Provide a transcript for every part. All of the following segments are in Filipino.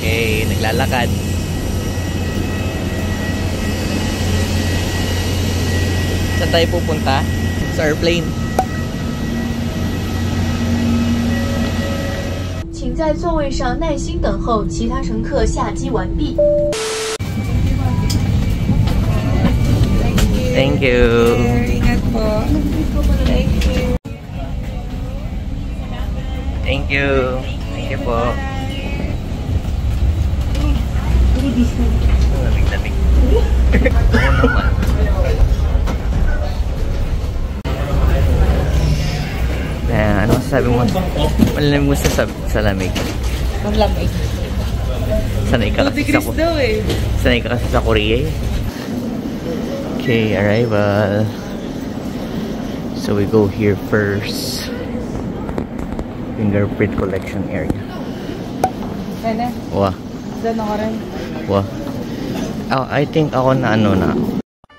Okay, naglalakad. Saan tayo pupunta? Sa airplane. 请在座位上耐心等候其他乘客下机完毕。 Thank you. Ingat po. Thank you. Thank you. Thank you po. Lamig-lamig. Oo naman. Ano sabi mo? Malamig mo sa lamig. Malamig. Sanay ka kasi sa sanay ka kasi sa Korea eh. Okay, arrival. So we go here first. Fingerprint collection area. Ano? Wah. Doon ako rin. Wah. Oh, I think ako na ano na.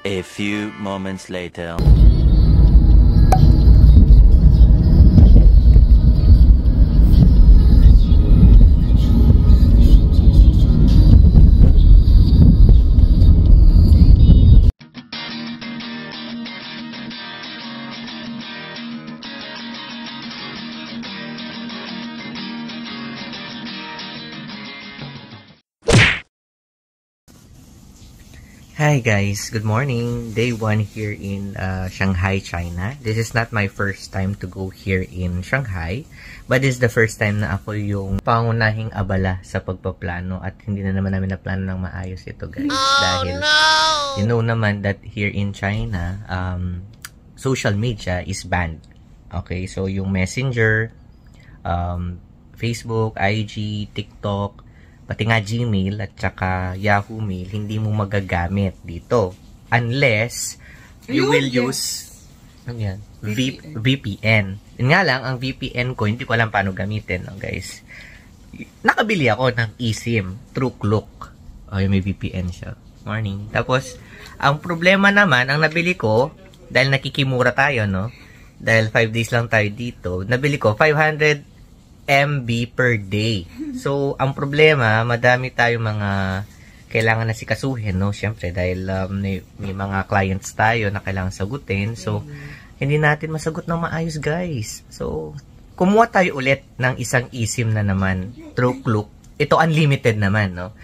A few moments later. Hi guys, good morning. Day 1 here in Shanghai, China. This is not my first time to go here in Shanghai, but this is the first time na ako yung pangunahing abala sa pagpaplano at hindi na naman namin naplano ng maayos ito guys. Dahil you know naman that here in China, social media is banned. Okay, so yung Messenger, Facebook, IG, TikTok, pati nga Gmail at saka Yahoo Mail, hindi mo magagamit dito. Unless you will use VPN. Yun nga lang, ang VPN ko, hindi ko alam paano gamitin, no, guys. Nakabili ako ng eSIM, TrueCloak. Oh, may VPN siya. Morning. Tapos, ang problema naman, ang nabili ko, dahil nakikimura tayo, no? Dahil 5 days lang tayo dito, nabili ko 500 MB per day. So, ang problema, madami tayong mga kailangan na sikasuhin, no? Siyempre, dahil may mga clients tayo na kailangan sagutin. So, hindi natin masagot ng maayos, guys. So, kumuha tayo ulit ng isang eSIM na naman, TrueCloak. Ito, unlimited naman, no?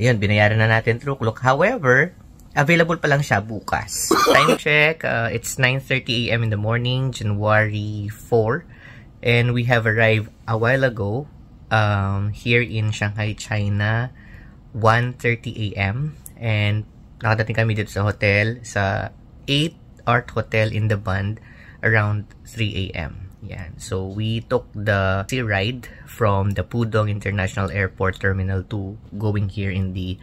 Ayun, binayaran na natin TrueCloak. However, available pa lang siya bukas. Time check, it's 9:30 AM in the morning, January 4. And we have arrived a while ago here in Shanghai, China, 1:30 AM. And nakadating kami dito sa hotel, sa 8 Art Hotel in the Bund, around 3 AM. Yan. So, we took the sea ride from the Pudong International Airport Terminal 2 going here in the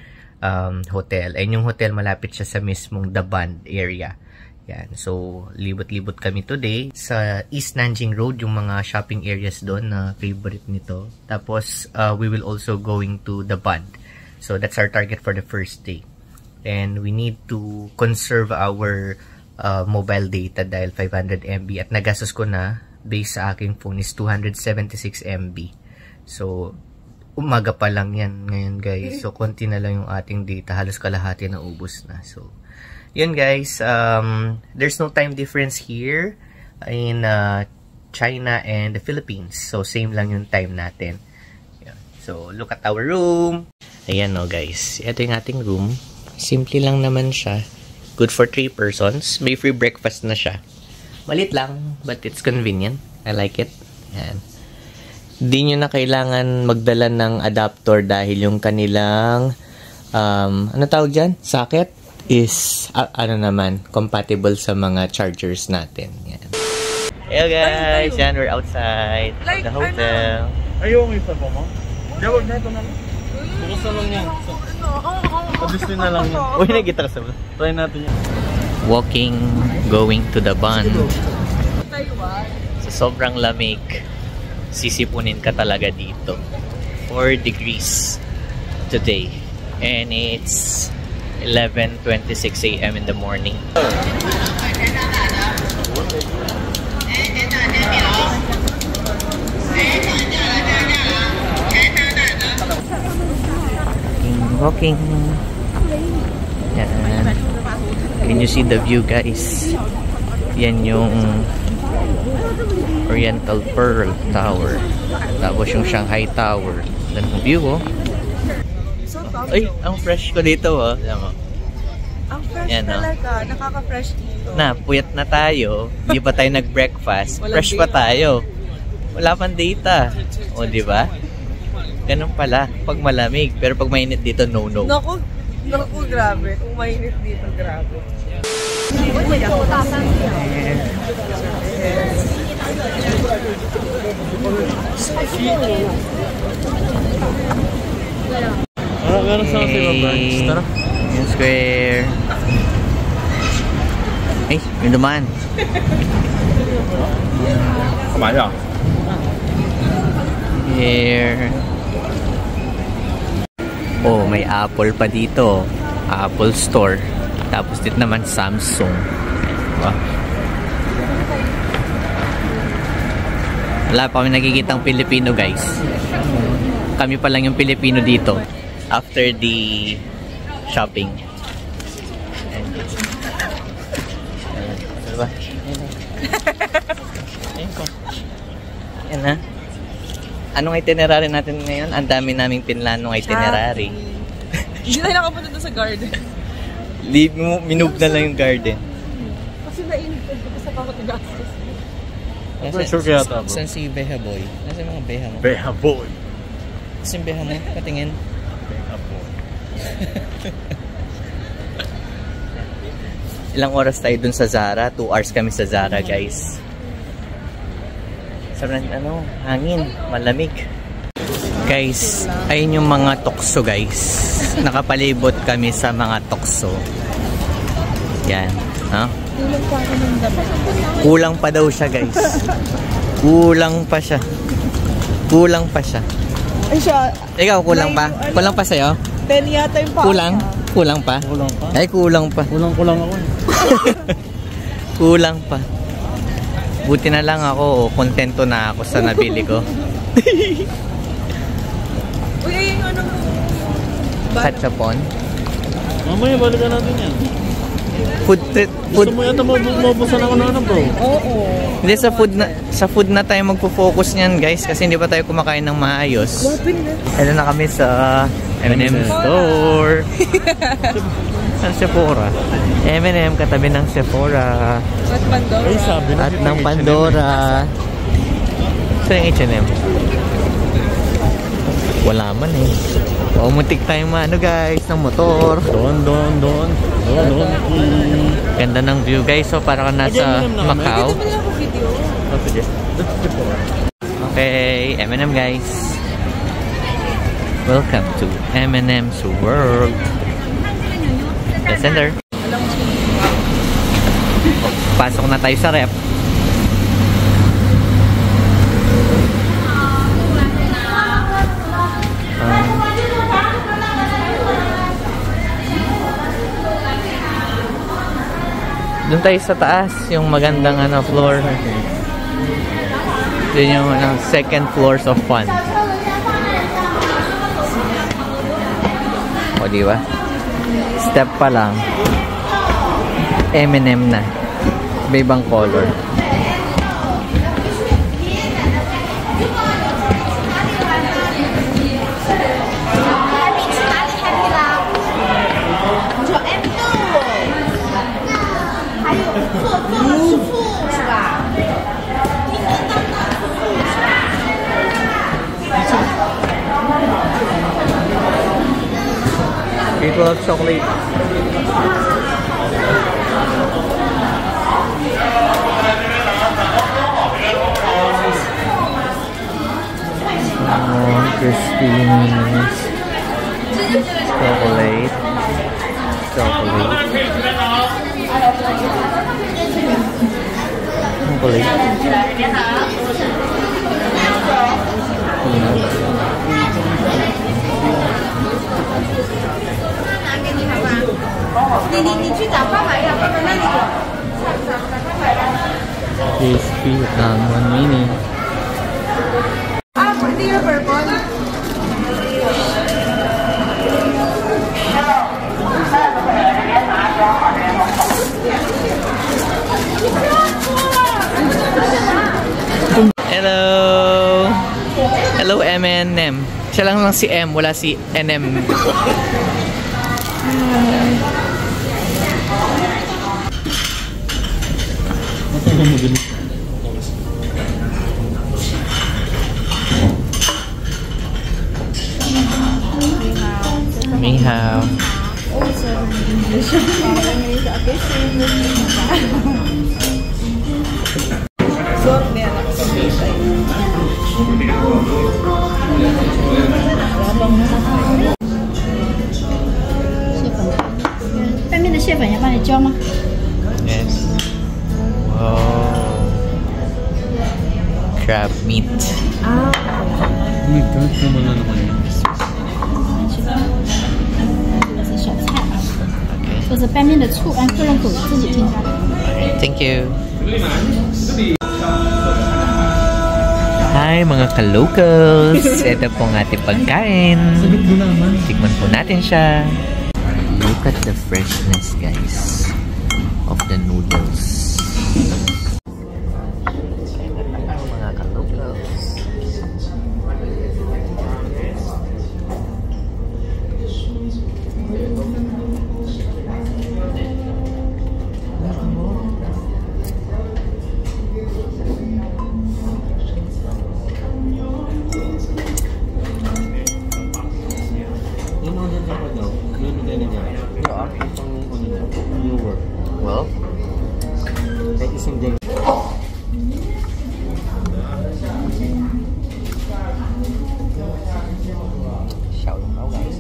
hotel. And yung hotel, malapit siya sa mismong the Bund area. Yan. So, libot-libot kami today sa East Nanjing Road, yung mga shopping areas doon na favorite nito. Tapos, we will also going to the Bund. So, that's our target for the first day. And we need to conserve our mobile data dahil 500 MB. At nagastos ko na, based sa aking phone is 276 MB. So, umaga pa lang yan ngayon guys. So, konti na lang yung ating data. Halos kalahati na ubos na. So, yun guys, there's no time difference here in China and the Philippines. So, same lang yung time natin. Yeah. So, look at our room. Ayan no guys. Ito yung ating room. Simple lang naman siya. Good for 3 persons. May free breakfast na siya. Malit lang, but it's convenient. I like it. Ayan. Di nyo na kailangan magdala ng adapter dahil yung kanilang, ano tawag dyan? Socket? Is ano naman, compatible sa mga chargers natin. Yan. Hello guys, yan, we're outside the hotel. Ayaw mo isa pa mo? Jawag na ito na lang. Bukas na lang yan. Adjustin na lang yan. Uy, nag-guitar sa ba? Try natin yan. Walking, going to the Bund. Sa sobrang lamig, sisipunin ka talaga dito. 4 degrees today. And it's 11:26 AM in the morning. walking. Yan. Can you see the view, guys? Yan yung Oriental Pearl Tower. Tapos yung Shanghai Tower. Yan yung view, oh. Ay, ang fresh ko dito, oh. Alam mo. Ang fresh yan, talaga. Nakaka-fresh dito. Na, puyat na tayo. Hindi pa tayo nag-breakfast. Fresh pa tayo. Wala pang data. O, di ba? Ganun pala. Pag malamig. Pero pag mainit dito, no. Naku, grabe. Kung mainit dito, grabe. Meron sa kasi branch. Tara. Yung square. Ay, may dumaan. Kamaya. Here. Oh, may Apple pa dito. Apple Store. Tapos dito naman Samsung. Diba? Wala pa kami nakikitang Pilipino, guys. Kami pa lang yung Pilipino dito. After the shopping. Diba? Yan na. Anong itinerary natin ngayon? Ang dami naming pinlanong itinerary. Hindi tayo nakapunta doon sa garden. Minove na lang yung garden. Kasi nainip ko sa bakit gastos. Sure kaya ito, bro. Saan si Beha Boy? Nasaan mga Beha mo? Beha boy. Saan Beha mo? Patingin. Beha boy. Ilang oras tayo dun sa Zara? 2 hours kami sa Zara, guys. Sarap na, hangin, malamig. Guys, ayun yung mga tukso, guys. Nakapalibot kami sa mga tukso. Yan, ha? Kulang pa daw siya, guys. Kulang pa siya. Kulang pa siya. Ay siya, Ikaw, kulang pa? Kulang pa sa'yo? 10 yata yung pa. Kulang? Kulang pa? Kulang pa? Ay, kulang pa. Kulang ako. Kulang pa. Buti na lang ako, kontento na ako sa nabili ko. Uy, ayun yung ano mo. Kachapon. Mamaya, balikan natin yan. Food. Gusto mo yata mabusan ako na ano, bro? Oo. Hindi, sa food na tayo magpo-focus niyan, guys, kasi hindi pa tayo kumakain ng maayos. Ito na kami sa M&M store. Sa Sephora. M&M katabi ng Sephora. At Pandora. Ay, sabi na. At ng Pandora. Sa yung H&M. Wala man eh. Muntik tayong maano, guys, ng motor. Doon. Ganda ng view, guys. So para ka nasa Macau. Pwede ako video. Okay, M&M, guys. Welcome to M&M's World. The center. Pasok na tayo sa rep. Doon tayo sa taas, yung magandang floor. Doon yung second floors of fun. O, diba? Step pa lang. M&M na. Ibang color. People love chocolate. Christie's chocolate. Crispy Almond Mini. Hindi yung purple. Siya lang si M, wala si NM. Ni hao. Yes. Wow. Crab meat. Thank you. Hi mga ka-locals! Ito pong ating pagkain. Tikman po natin siya. Look at the freshness, guys, of the noodles. Mga ka-locals. Well, shout out guys.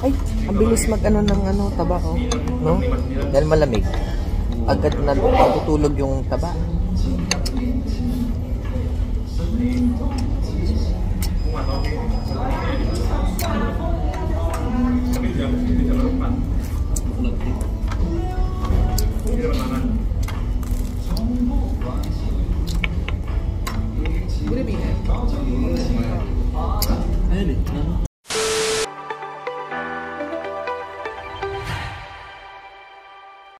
Ay, ang bilis mag-ano ng taba, oh. No? Dahil malamig. Agad na natutulog yung taba.